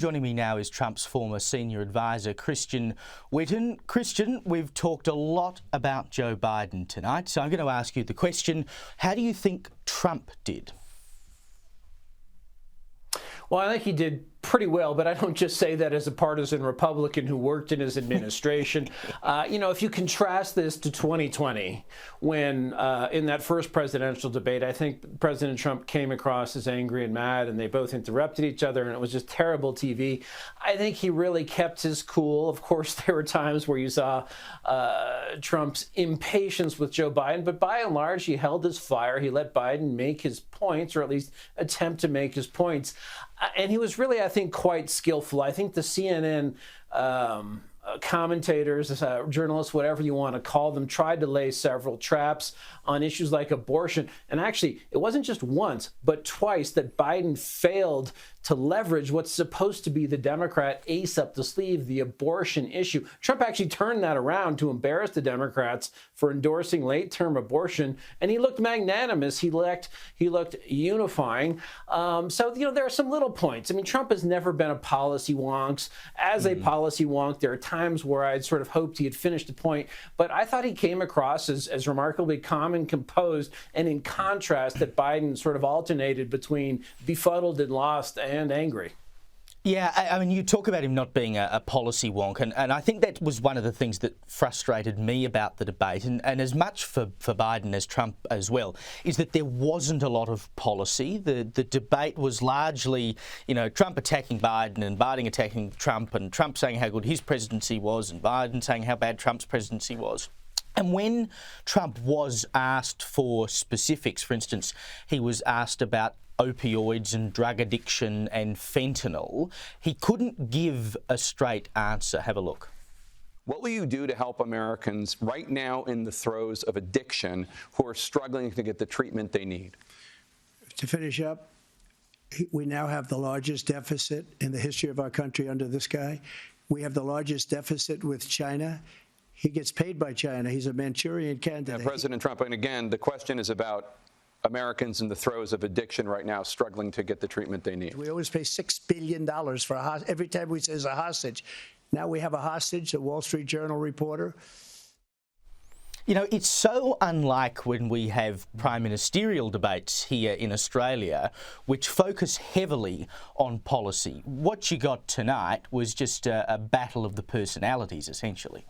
Joining me now is Trump's former senior advisor, Christian Whiton. Christian, we've talked a lot about Joe Biden tonight, so I'm going to ask you the question, how do you think Trump did? Well, I think he did pretty well, but I don't just say that as a partisan Republican who worked in his administration. If you contrast this to 2020, when in that first presidential debate, I think President Trump came across as angry and mad, and they both interrupted each other, and it was just terrible TV. I think he really kept his cool. Of course, there were times where you saw Trump's impatience with Joe Biden, but by and large, he held his fire. He let Biden make his points, or at least attempt to make his points. And he was really, I think, quite skillful. I think the CNN commentators, journalists, whatever you want to call them, tried to lay several traps on issues like abortion. And actually, it wasn't just once, but twice that Biden failed to leverage what's supposed to be the Democrat ace up the sleeve, the abortion issue. Trump actually turned that around to embarrass the Democrats for endorsing late-term abortion, and he looked magnanimous. He looked unifying. There are some little points. I mean, Trump has never been a policy wonk. As a policy wonk, there are times where I'd sort of hoped he had finished a point, but I thought he came across as remarkably calm and composed, and in contrast that Biden sort of alternated between befuddled and lost and angry. Yeah, I mean, you talk about him not being a policy wonk, and I think that was one of the things that frustrated me about the debate, and as much for Biden as Trump as well, is that there wasn't a lot of policy. The debate was largely, Trump attacking Biden and Biden attacking Trump, and Trump saying how good his presidency was and Biden saying how bad Trump's presidency was. And when Trump was asked for specifics, for instance, he was asked about opioids and drug addiction and fentanyl, he couldn't give a straight answer. Have a look. What will you do to help Americans right now in the throes of addiction who are struggling to get the treatment they need? To finish up, we now have the largest deficit in the history of our country under this guy. We have the largest deficit with China. He gets paid by China. He's a Manchurian candidate. President Trump, and again, the question is about Americans in the throes of addiction right now struggling to get the treatment they need. We always pay $6 billion for every time we say there's a hostage. Now we have a hostage, a Wall Street Journal reporter. It's so unlike when we have prime ministerial debates here in Australia, which focus heavily on policy. What you got tonight was just a battle of the personalities, essentially.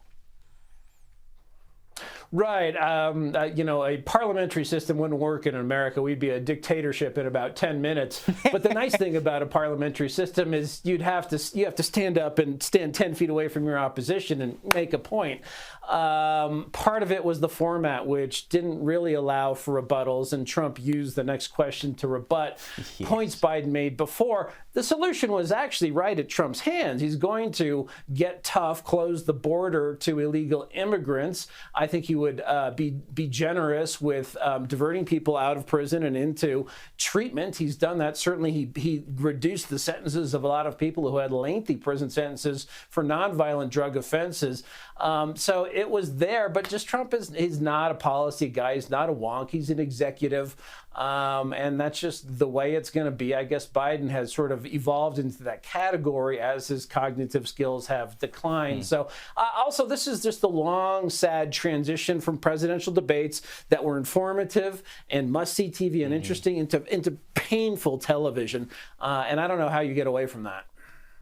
Right. A parliamentary system wouldn't work in America. We'd be a dictatorship in about 10 minutes. But the nice thing about a parliamentary system is you have to stand up and stand 10 feet away from your opposition and make a point. Part of it was the format, which didn't really allow for rebuttals, and Trump used the next question to rebut points Biden made before. The solution was actually right at Trump's hands. He's going to get tough, close the border to illegal immigrants. I think he would be generous with diverting people out of prison and into treatment. He's done that. Certainly, he reduced the sentences of a lot of people who had lengthy prison sentences for nonviolent drug offenses. So it was there, but just Trump is not a policy guy. He's not a wonk. He's an executive. And that's just the way it's going to be. I guess Biden has sort of evolved into that category as his cognitive skills have declined. So also, this is just the long, sad transition from presidential debates that were informative and must-see TV and interesting into painful television. And I don't know how you get away from that.